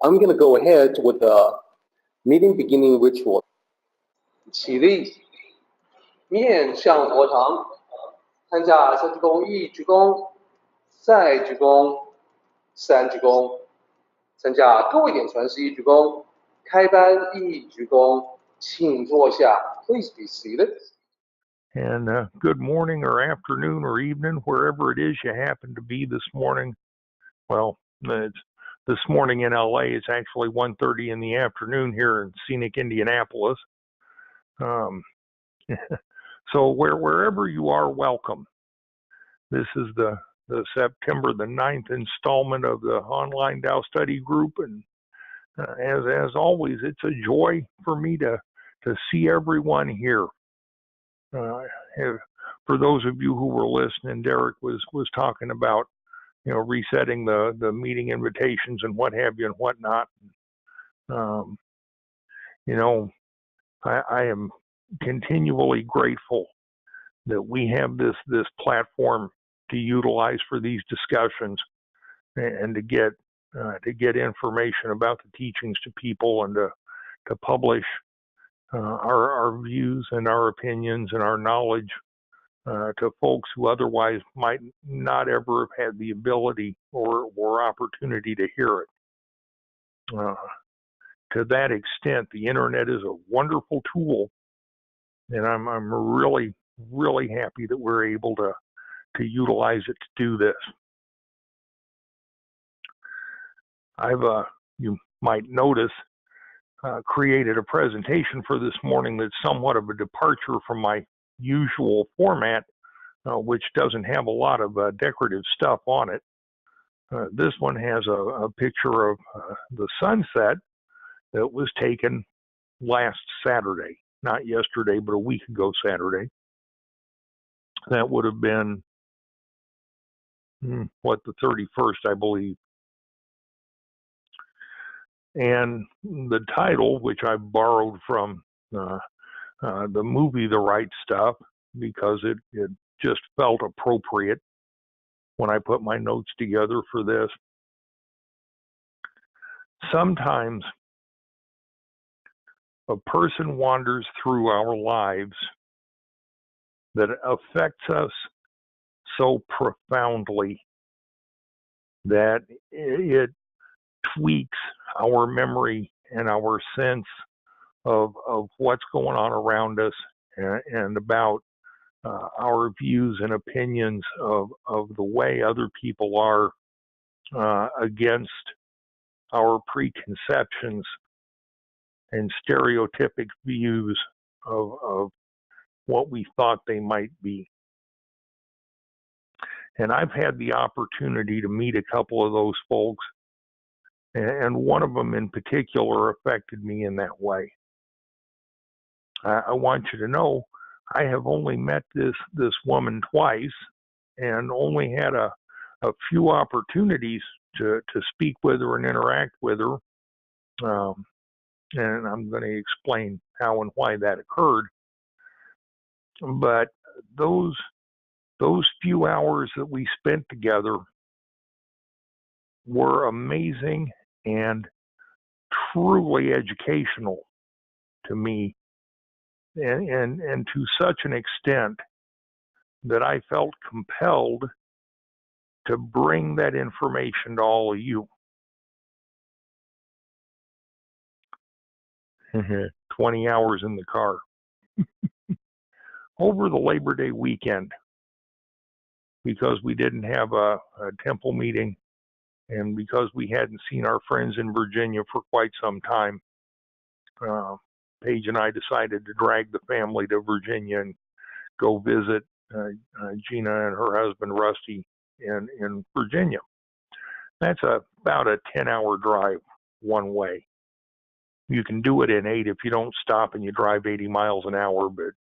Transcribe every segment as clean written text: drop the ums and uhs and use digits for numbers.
I'm going to go ahead with the meeting beginning ritual. 起立，面向佛堂，参加三鞠躬、一鞠躬、再鞠躬、三鞠躬，参加各位点传世一鞠躬，开班一鞠躬，请坐下。Please be seated. And good morning or afternoon or evening, wherever it is you happen to be this morning. Well, it's this morning in LA. It's actually 1:30 in the afternoon here in scenic Indianapolis. So wherever you are, welcome. This is the September the 9th installment of the online Tao study group, and as always, it's a joy for me to see everyone here. For those of you who were listening, Derek was talking about, resetting the meeting invitations and what have you and whatnot. I am continually grateful that we have this platform to utilize for these discussions and to get information about the teachings to people and to publish our views and our opinions and our knowledge to folks who otherwise might not ever have had the ability or opportunity to hear it. To that extent, the internet is a wonderful tool, and I'm really, really happy that we're able to utilize it to do this. I've, you might notice, created a presentation for this morning that's somewhat of a departure from my usual format, which doesn't have a lot of decorative stuff on it. This one has a picture of the sunset that was taken last Saturday, not yesterday, but a week ago Saturday. That would have been, the 31st, I believe. And the title, which I borrowed from the movie The Right Stuff, because it just felt appropriate when I put my notes together for this. Sometimes a person wanders through our lives that affects us so profoundly that it tweaks our memory and our sense of what's going on around us and about our views and opinions of the way other people are against our preconceptions and stereotypic views of what we thought they might be. And I've had the opportunity to meet a couple of those folks, and one of them in particular affected me in that way. I want you to know I have only met this woman twice and only had a few opportunities to speak with her and interact with her. And I'm going to explain how and why that occurred. But those few hours that we spent together were amazing and truly educational to me, and to such an extent that I felt compelled to bring that information to all of you. 20 hours in the car. Over the Labor Day weekend, because we didn't have a temple meeting and because we hadn't seen our friends in Virginia for quite some time, Paige and I decided to drag the family to Virginia and go visit Gina and her husband Rusty in Virginia. That's about a 10-hour drive one way. You can do it in 8 if you don't stop and you drive 80 miles an hour, but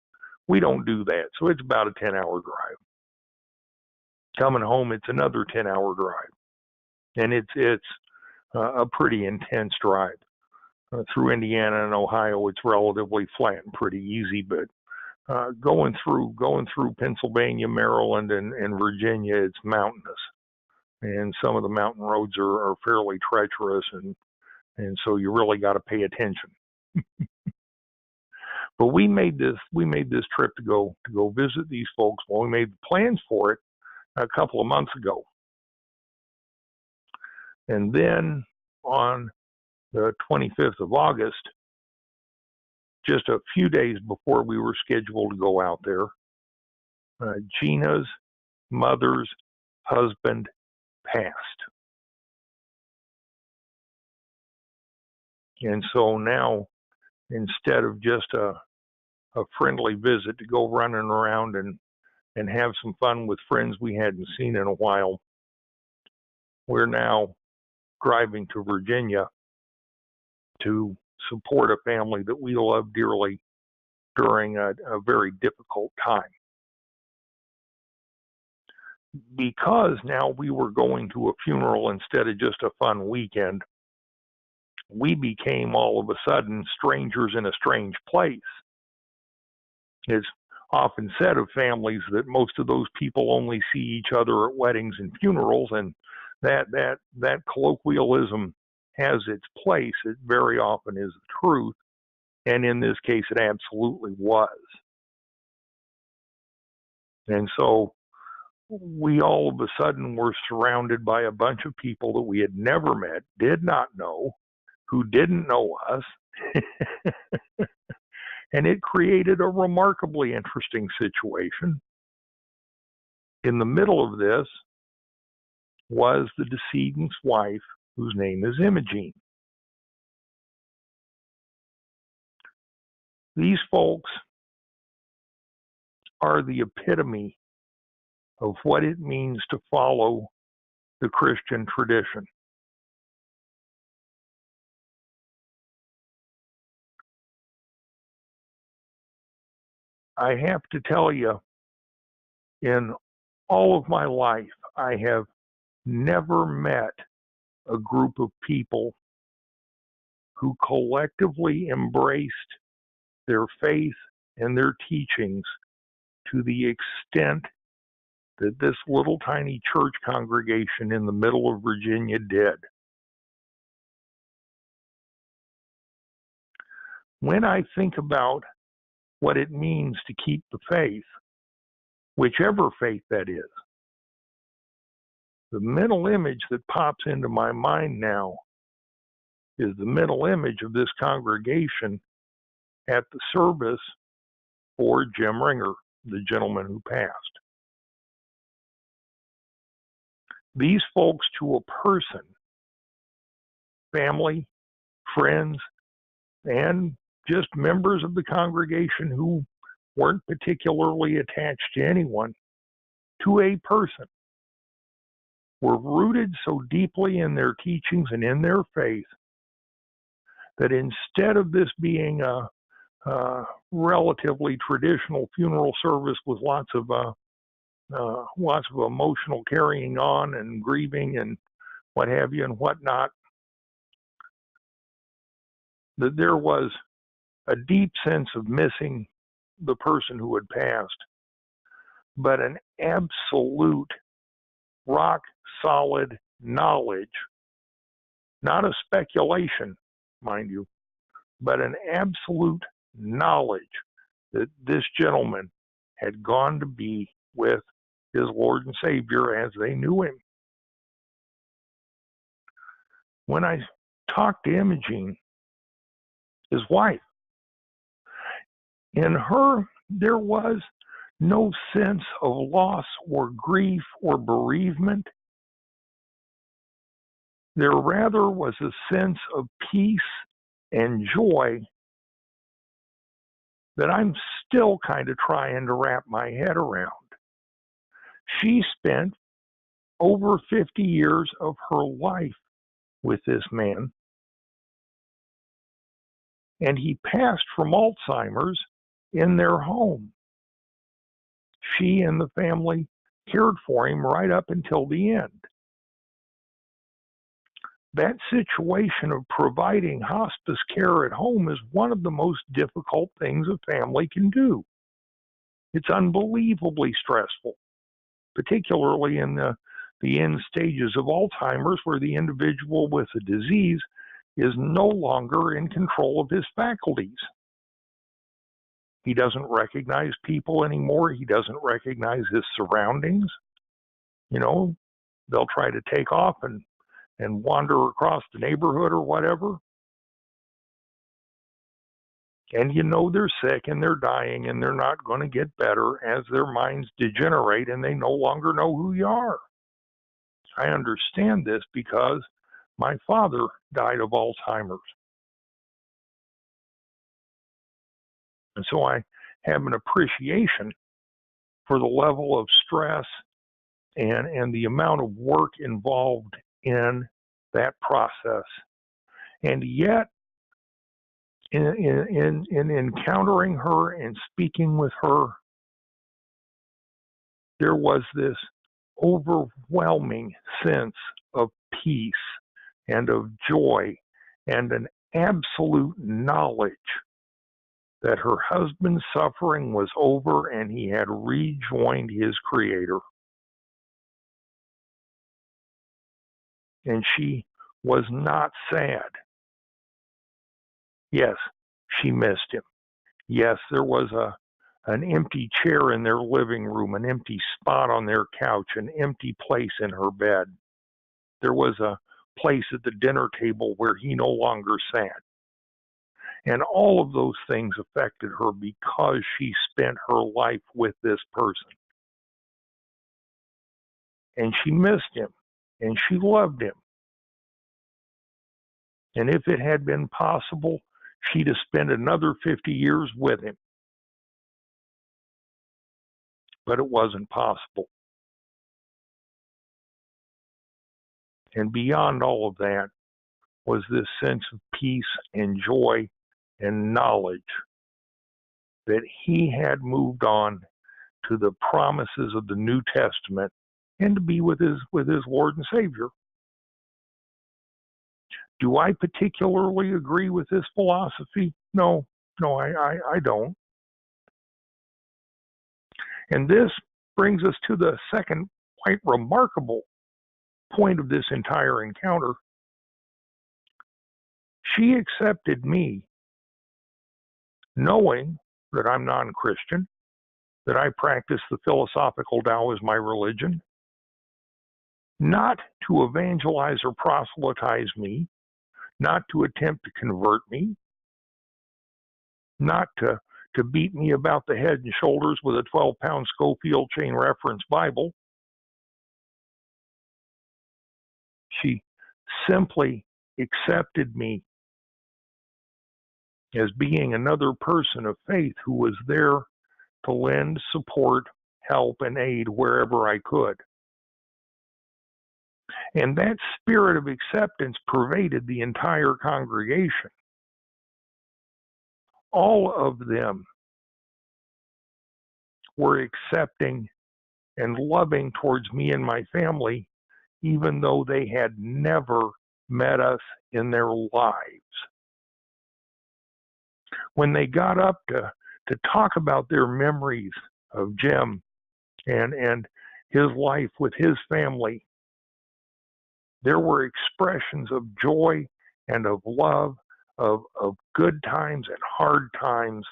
we don't do that. So it's about a 10-hour drive. Coming home, it's another 10-hour drive. And it's a pretty intense drive. Through Indiana and Ohio, it's relatively flat and pretty easy, but going through Pennsylvania, Maryland, and Virginia, it's mountainous. And some of the mountain roads are fairly treacherous, and so you really got to pay attention. But we made this trip to go visit these folks. Well, we made plans for it a couple of months ago, and then on the 25th of August, just a few days before we were scheduled to go out there, Gina's mother's husband passed. And so now, instead of just a friendly visit to go running around and have some fun with friends we hadn't seen in a while, we're now driving to Virginia to support a family that we love dearly during a very difficult time. Because now we were going to a funeral instead of just a fun weekend, we became all of a sudden strangers in a strange place. It's often said of families that most of those people only see each other at weddings and funerals, and that colloquialism has its place. It very often is the truth, and in this case it absolutely was. And so we all of a sudden were surrounded by a bunch of people that we had never met, did not know, who didn't know us. And it created a remarkably interesting situation. In the middle of this was the decedent's wife, whose name is Imogene. These folks are the epitome of what it means to follow the Christian tradition. I have to tell you, in all of my life, I have never met a group of people who collectively embraced their faith and their teachings to the extent that this little tiny church congregation in the middle of Virginia did. When I think about what it means to keep the faith, whichever faith that is, the mental image that pops into my mind now is the mental image of this congregation at the service for Jim Ringer, the gentleman who passed. These folks, to a person, family, friends, and just members of the congregation who weren't particularly attached to anyone, to a person, were rooted so deeply in their teachings and in their faith that instead of this being a relatively traditional funeral service with lots of emotional carrying on and grieving and what have you and whatnot, that there was a deep sense of missing the person who had passed, but an absolute rock solid knowledge, not a speculation, mind you, but an absolute knowledge that this gentleman had gone to be with his Lord and Savior as they knew him. When I talked to Imogene, his wife, in her there was no sense of loss or grief or bereavement. There rather was a sense of peace and joy that I'm still kind of trying to wrap my head around. She spent over 50 years of her life with this man, and he passed from Alzheimer's in their home. She and the family cared for him right up until the end. That situation of providing hospice care at home is one of the most difficult things a family can do. It's unbelievably stressful, particularly in the end stages of Alzheimer's, where the individual with the disease is no longer in control of his faculties. He doesn't recognize people anymore. He doesn't recognize his surroundings. You know, they'll try to take off and wander across the neighborhood or whatever. And you know they're sick and they're dying and they're not going to get better as their minds degenerate and they no longer know who you are. I understand this because my father died of Alzheimer's. And so I have an appreciation for the level of stress and the amount of work involved in that process. And yet, in encountering her and speaking with her, there was this overwhelming sense of peace and of joy and an absolute knowledge that her husband's suffering was over and he had rejoined his Creator. And she was not sad. Yes, she missed him. Yes, there was an empty chair in their living room, an empty spot on their couch, an empty place in her bed. There was a place at the dinner table where he no longer sat. And all of those things affected her because she spent her life with this person. And she missed him, and she loved him. And if it had been possible, she'd have spent another 50 years with him. But it wasn't possible. And beyond all of that was this sense of peace and joy and knowledge that he had moved on to the promises of the New Testament and to be with his Lord and Savior. Do I particularly agree with this philosophy? No, I don't. And this brings us to the second quite remarkable point of this entire encounter. She accepted me knowing that I'm non-Christian, that I practice the philosophical Tao as my religion, not to evangelize or proselytize me, not to attempt to convert me, not to beat me about the head and shoulders with a 12-pound Schofield chain reference Bible. She simply accepted me as being another person of faith who was there to lend support, help, and aid wherever I could. And that spirit of acceptance pervaded the entire congregation. All of them were accepting and loving towards me and my family, even though they had never met us in their lives. When they got up to talk about their memories of Jim and his life with his family, there were expressions of joy and of love, of good times and hard times,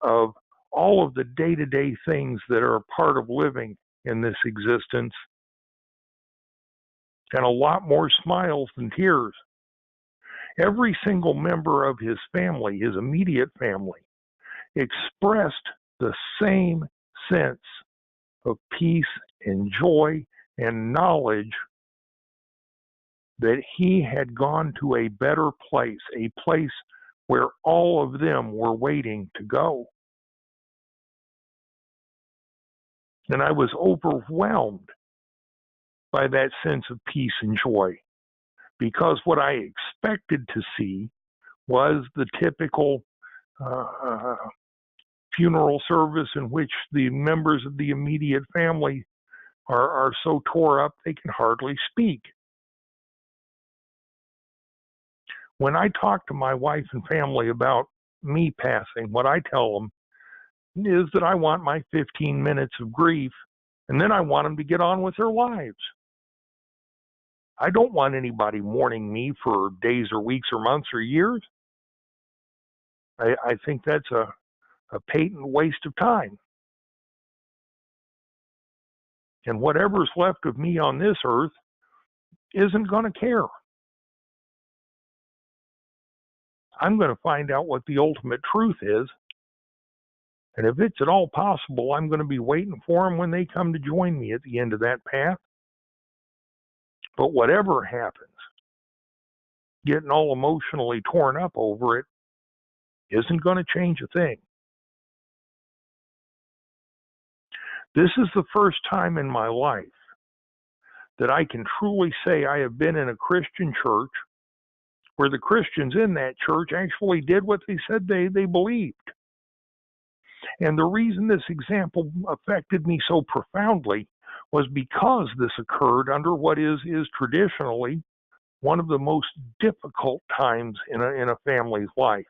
of all of the day-to-day things that are a part of living in this existence, and a lot more smiles than tears. Every single member of his family, his immediate family, expressed the same sense of peace and joy and knowledge that he had gone to a better place, a place where all of them were waiting to go. And I was overwhelmed by that sense of peace and joy, because what I expected to see was the typical funeral service in which the members of the immediate family are so tore up they can hardly speak. When I talk to my wife and family about me passing, what I tell them is that I want my 15 minutes of grief, and then I want them to get on with their lives. I don't want anybody mourning me for days or weeks or months or years. I think that's a patent waste of time. And whatever's left of me on this earth isn't going to care. I'm going to find out what the ultimate truth is. And if it's at all possible, I'm going to be waiting for them when they come to join me at the end of that path. But whatever happens, getting all emotionally torn up over it isn't going to change a thing. This is the first time in my life that I can truly say I have been in a Christian church where the Christians in that church actually did what they said they believed. And the reason this example affected me so profoundly was because this occurred under what is traditionally one of the most difficult times in a family's life.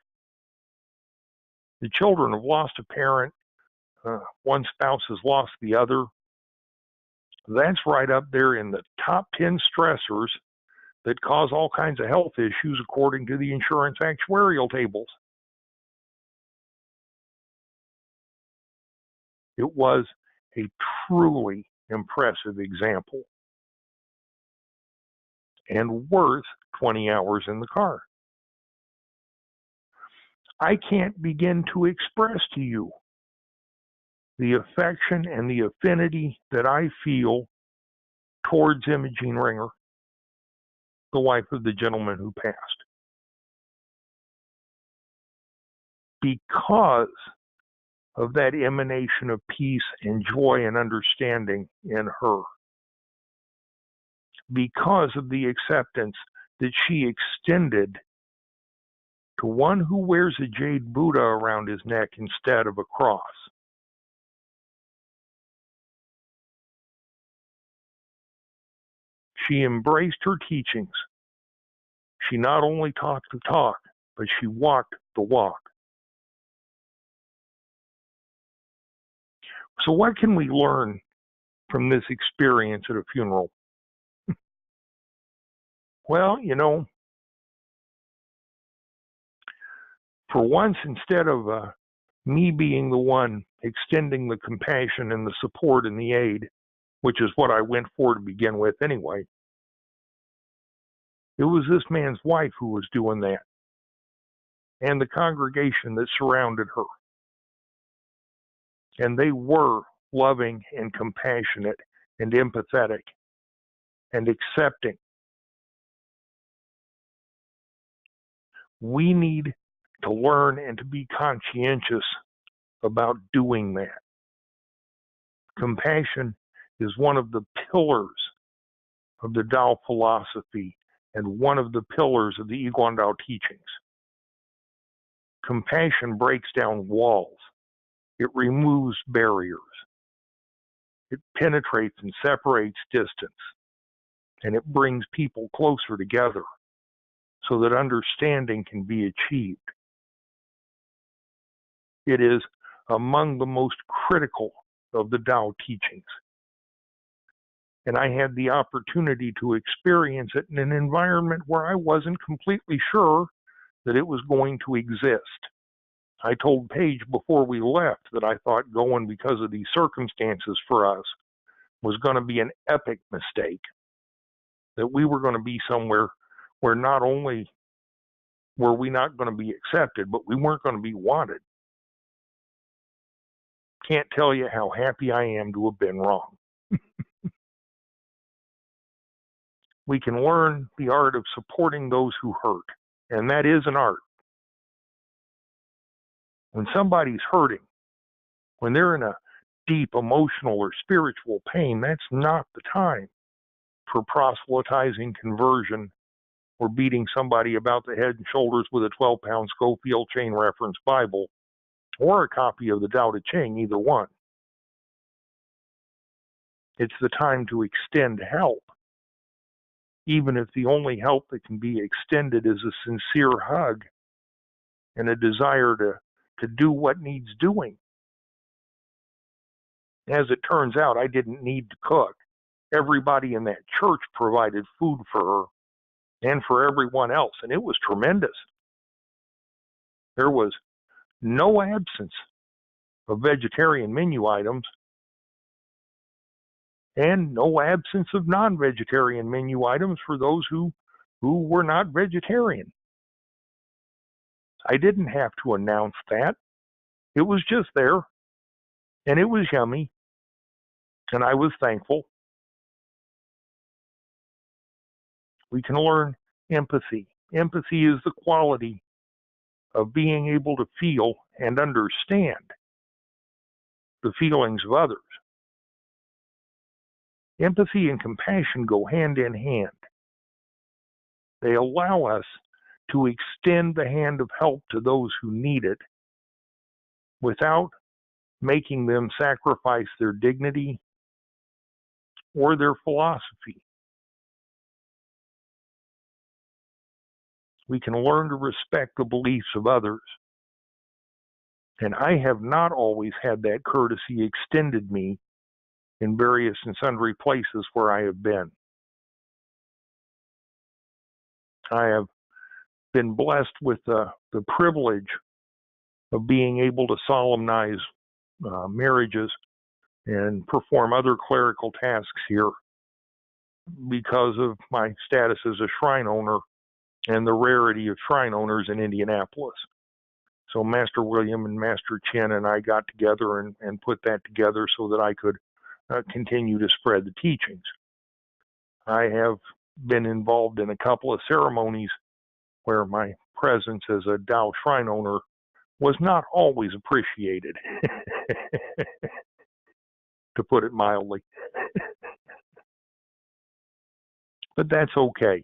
The children have lost a parent. One spouse has lost the other. That's right up there in the top 10 stressors that cause all kinds of health issues according to the insurance actuarial tables. It was a truly impressive example and worth 20 hours in the car. I can't begin to express to you the affection and the affinity that I feel towards Imogene Ringer, the wife of the gentleman who passed. Because of that emanation of peace and joy and understanding in her. Because of the acceptance that she extended to one who wears a jade Buddha around his neck instead of a cross. She embraced her teachings. She not only talked the talk, but she walked the walk. So what can we learn from this experience at a funeral? Well, for once, instead of me being the one extending the compassion and the support and the aid, which is what I went for to begin with anyway, it was this man's wife who was doing that, and the congregation that surrounded her. And they were loving and compassionate and empathetic and accepting. We need to learn and to be conscientious about doing that. Compassion is one of the pillars of the Tao philosophy and one of the pillars of the Yiguan Tao teachings. Compassion breaks down walls. It removes barriers. It penetrates and separates distance. And it brings people closer together so that understanding can be achieved. It is among the most critical of the Tao teachings. And I had the opportunity to experience it in an environment where I wasn't completely sure that it was going to exist. I told Paige before we left that I thought going because of these circumstances for us was going to be an epic mistake. That we were going to be somewhere where not only were we not going to be accepted, but we weren't going to be wanted. Can't tell you how happy I am to have been wrong. We can learn the art of supporting those who hurt, and that is an art. When somebody's hurting, when they're in a deep emotional or spiritual pain, that's not the time for proselytizing conversion or beating somebody about the head and shoulders with a 12-pound Schofield chain reference Bible or a copy of the Daodejing, either one. It's the time to extend help, even if the only help that can be extended is a sincere hug and a desire to do what needs doing. As it turns out, I didn't need to cook. everybody in that church provided food for her and for everyone else, and it was tremendous. There was no absence of vegetarian menu items and no absence of non-vegetarian menu items for those who were not vegetarian. I didn't have to announce that. It was just there, and it was yummy, and I was thankful. We can learn empathy. Empathy is the quality of being able to feel and understand the feelings of others. Empathy and compassion go hand in hand. They allow us to extend the hand of help to those who need it without making them sacrifice their dignity or their philosophy. We can learn to respect the beliefs of others. And I have not always had that courtesy extended me in various and sundry places where I have been. I have been blessed with the privilege of being able to solemnize marriages and perform other clerical tasks here because of my status as a shrine owner and the rarity of shrine owners in Indianapolis. So Master William and Master Chin and I got together and put that together so that I could continue to spread the teachings. I have been involved in a couple of ceremonies where my presence as a Tao shrine owner was not always appreciated, to put it mildly. But that's okay.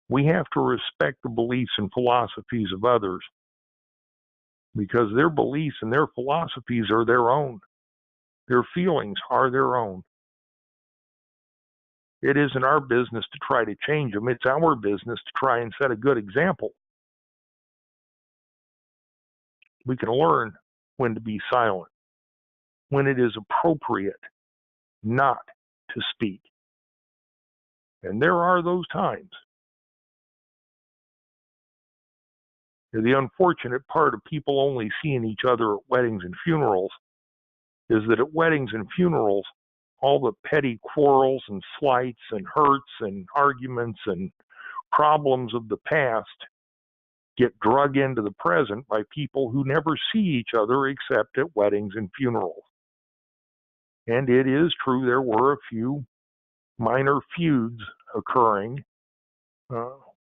We have to respect the beliefs and philosophies of others because their beliefs and their philosophies are their own. Their feelings are their own. It isn't our business to try to change them. It's our business to try and set a good example. We can learn when to be silent, when it is appropriate not to speak. And there are those times. The unfortunate part of people only seeing each other at weddings and funerals is that at weddings and funerals, all the petty quarrels and slights and hurts and arguments and problems of the past get drug into the present by people who never see each other except at weddings and funerals. And it is true there were a few minor feuds occurring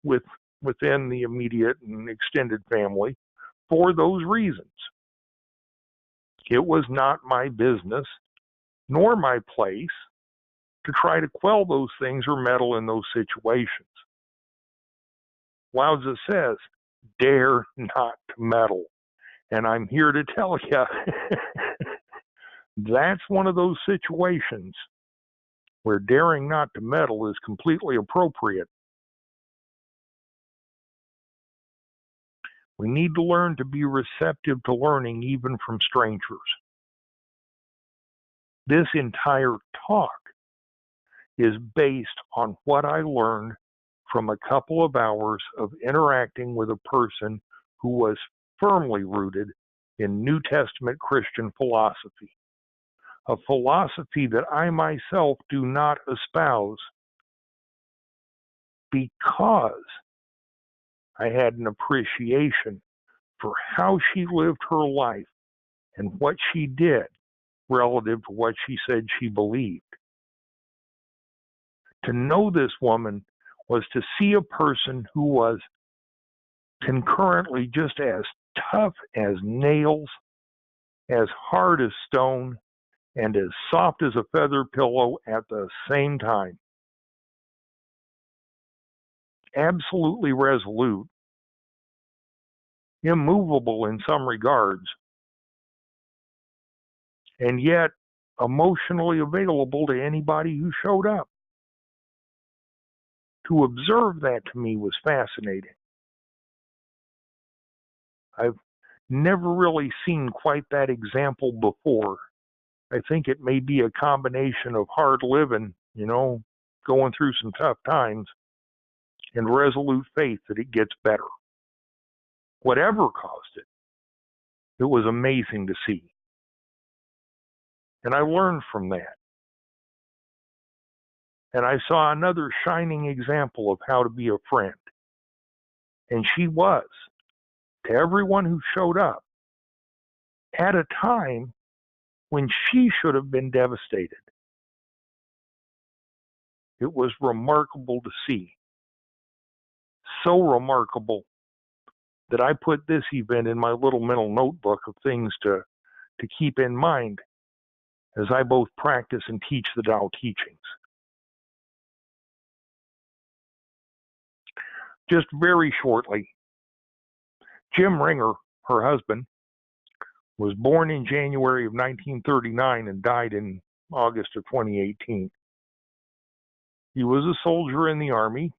within the immediate and extended family for those reasons. It was not my business nor my place to try to quell those things or meddle in those situations. Lao Tzu says, dare not to meddle. And I'm here to tell you, that's one of those situations where daring not to meddle is completely appropriate. We need to learn to be receptive to learning even from strangers. This entire talk is based on what I learned from a couple of hours of interacting with a person who was firmly rooted in New Testament Christian philosophy, a philosophy that I myself do not espouse because I had an appreciation for how she lived her life and what she did relative to what she said she believed. To know this woman was to see a person who was concurrently just as tough as nails, as hard as stone, and as soft as a feather pillow at the same time. Absolutely resolute, immovable in some regards, and yet emotionally available to anybody who showed up. To observe that to me was fascinating. I've never really seen quite that example before I think it may be a combination of hard living, going through some tough times, and resolute faith that it gets better. Whatever caused it, it was amazing to see. And I learned from that. And I saw another shining example of how to be a friend. And she was, to everyone who showed up, at a time when she should have been devastated. It was remarkable to see. So remarkable that I put this event in my little mental notebook of things to keep in mind as I both practice and teach the Tao teachings. Just very shortly, Jim Ringer, her husband, was born in January of 1939 and died in August of 2018. He was a soldier in the Army.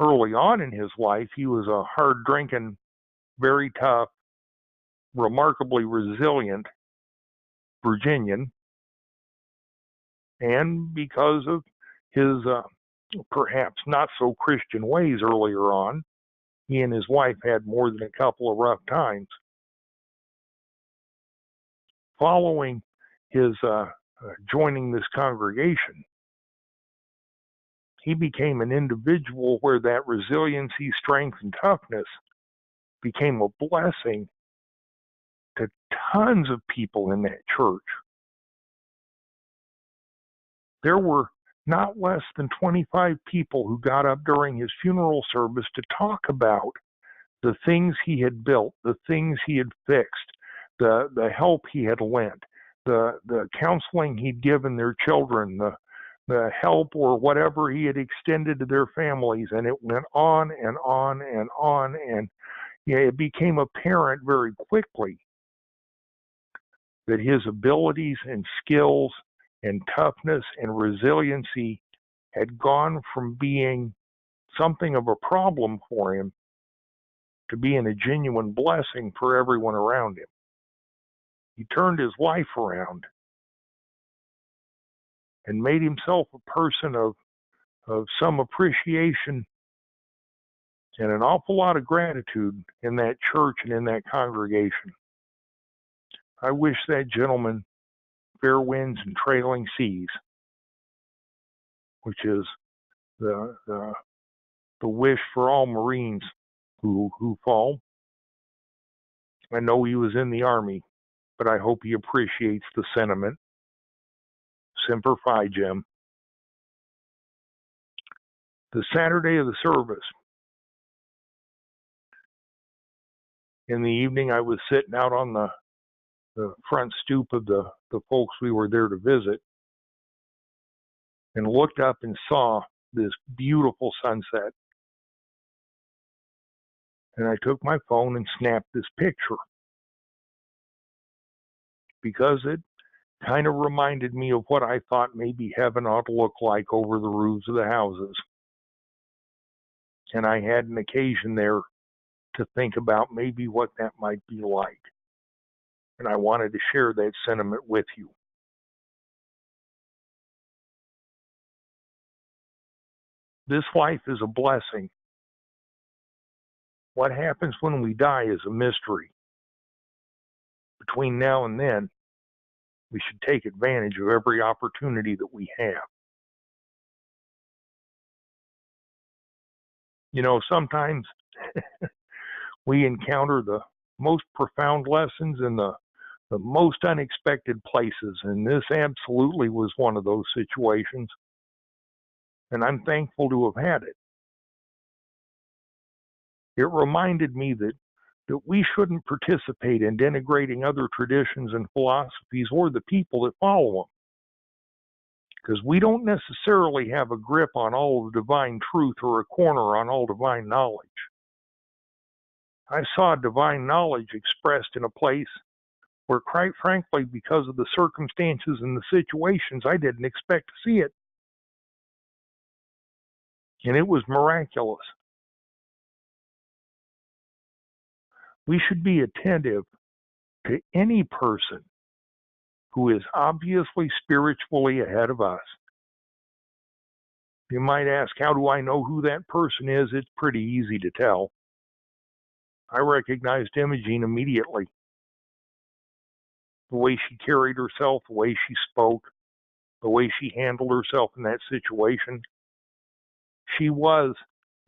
Early on in his life, he was a hard-drinking, very tough, remarkably resilient Virginian. And because of his perhaps not so Christian ways earlier on, he and his wife had more than a couple of rough times. Following his joining this congregation, he became an individual where that resiliency, strength, and toughness became a blessing to tons of people in that church. There were not less than 25 people who got up during his funeral service to talk about the things he had built, the things he had fixed, the help he had lent, the counseling he'd given their children, the help or whatever he had extended to their families, and it went on and on and on, and it became apparent very quickly that his abilities and skills and toughness and resiliency had gone from being something of a problem for him to being a genuine blessing for everyone around him. He turned his life around and made himself a person of some appreciation and an awful lot of gratitude in that church and in that congregation. I wish that gentleman fair winds and trailing seas, which is the wish for all Marines who fall. I know he was in the Army, but I hope he appreciates the sentiment. Semper Fi, Jim. The Saturday of the service, in the evening, I was sitting out on the front stoop of the folks we were there to visit and looked up and saw this beautiful sunset. And I took my phone and snapped this picture because it kind of reminded me of what I thought maybe heaven ought to look like over the roofs of the houses. And I had an occasion there to think about maybe what that might be like. And I wanted to share that sentiment with you. This life is a blessing. What happens when we die is a mystery. Between now and then, we should take advantage of every opportunity that we have. Sometimes we encounter the most profound lessons in the most unexpected places, and this absolutely was one of those situations. And I'm thankful to have had it. It reminded me that we shouldn't participate in denigrating other traditions and philosophies or the people that follow them, because we don't necessarily have a grip on all of divine truth or a corner on all divine knowledge. I saw divine knowledge expressed in a place where, quite frankly, because of the circumstances and the situations, I didn't expect to see it. And it was miraculous. We should be attentive to any person who is obviously spiritually ahead of us. You might ask, how do I know who that person is? It's pretty easy to tell. I recognized Imogene immediately. The way she carried herself, the way she spoke, the way she handled herself in that situation. She was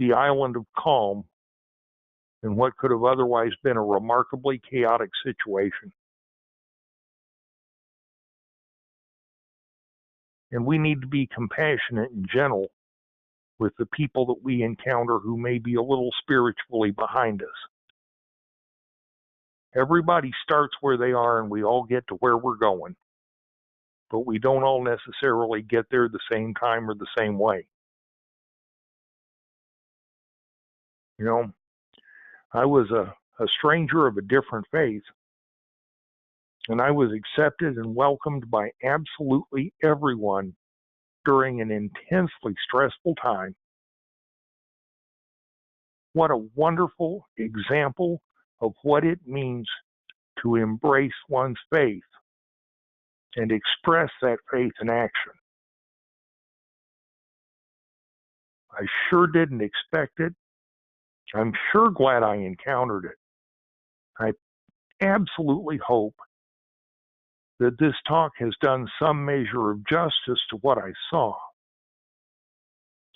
the island of calm in what could have otherwise been a remarkably chaotic situation. And we need to be compassionate and gentle with the people that we encounter who may be a little spiritually behind us. Everybody starts where they are and we all get to where we're going. But we don't all necessarily get there the same time or the same way. You know, I was a stranger of a different faith, and I was accepted and welcomed by absolutely everyone during an intensely stressful time. What a wonderful example of what it means to embrace one's faith and express that faith in action. I sure didn't expect it. I'm sure glad I encountered it. I absolutely hope that this talk has done some measure of justice to what I saw.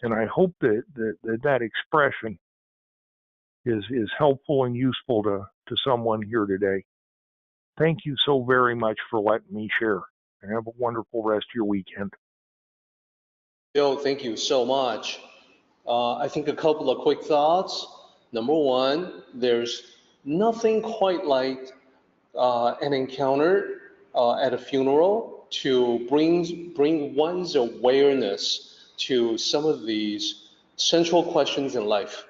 And I hope that expression is helpful and useful to someone here today. Thank you so very much for letting me share. And have a wonderful rest of your weekend. Bill, thank you so much. I think a couple of quick thoughts. Number one, there's nothing quite like an encounter at a funeral to bring one's awareness to some of these central questions in life.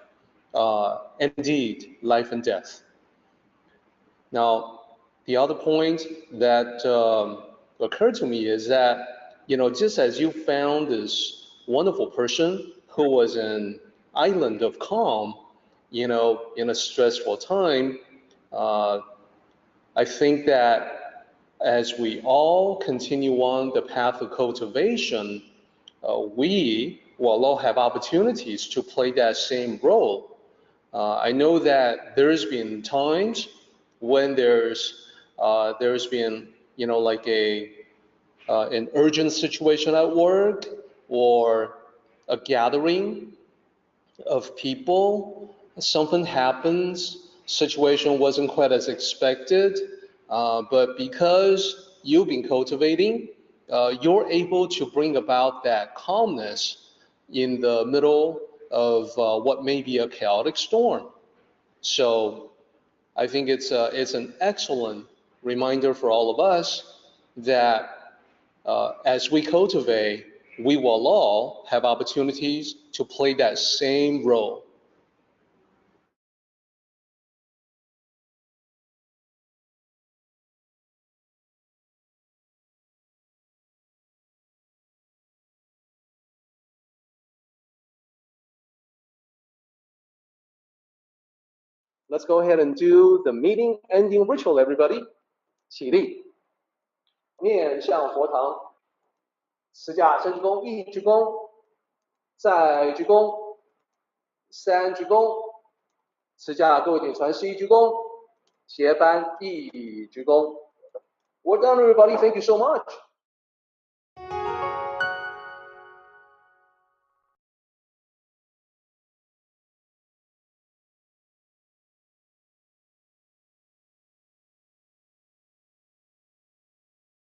Indeed, life and death. Now, the other point that occurred to me is that, just as you found this wonderful person who was an island of calm, in a stressful time, I think that as we all continue on the path of cultivation, we will all have opportunities to play that same role. I know that there's been times when there's been, like an urgent situation at work or a gathering of people, something happens, situation wasn't quite as expected, but because you've been cultivating, you're able to bring about that calmness in the middle of what may be a chaotic storm. So I think it's an excellent reminder for all of us that as we cultivate, we will all have opportunities to play that same role. Let's go ahead and do the meeting ending ritual, everybody. 起立，面向佛堂，持架深鞠躬，一鞠躬，再鞠躬，三鞠躬，持架各位顶传十一鞠躬，斜翻一鞠躬。We're done, everybody. Thank you so much.